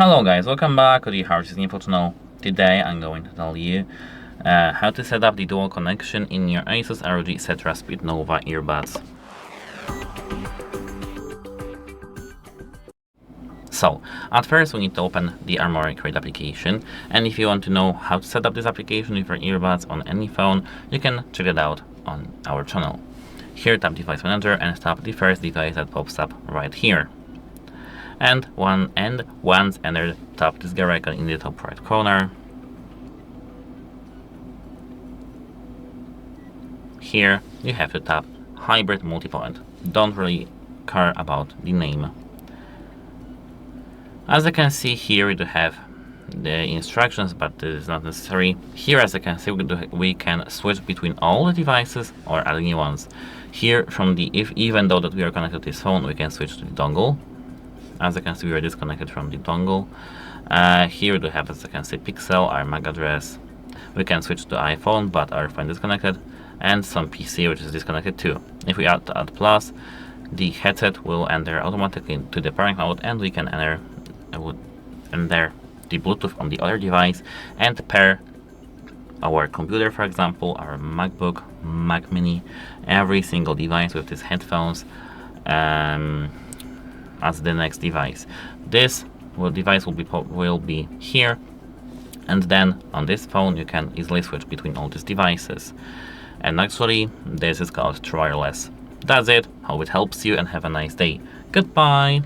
Hello guys, welcome back to the HardReset.Info channel. Today I'm going to tell you how to set up the dual connection in your ASUS ROG Cetra SpeedNova earbuds. So, at first we need to open the Armory Crate application, and if you want to know how to set up this application with your earbuds on any phone, you can check it out on our channel. Here tap Device Manager and tap the first device that pops up right here. And once entered, tap this gear icon in the top right corner. Here you have to tap Hybrid Multipoint. Don't really care about the name. As you can see here, we do have the instructions, but this is not necessary. Here, as you can see, we can switch between all the devices or add new ones. Here, even though that we are connected to this phone, we can switch to the dongle. As you can see, we are disconnected from the dongle. Here we do have, as you can see, Pixel, our MAC address. We can switch to iPhone, but our phone is disconnected, and some PC, which is disconnected too. If we add plus, the headset will enter automatically to the pairing mode, and we can enter the Bluetooth on the other device and pair our computer, for example, our MacBook, Mac Mini, every single device with these headphones as the next device. This device will be here, and then on this phone you can easily switch between all these devices. And actually, this is called wireless. That's it. Hope it helps you and have a nice day. Goodbye.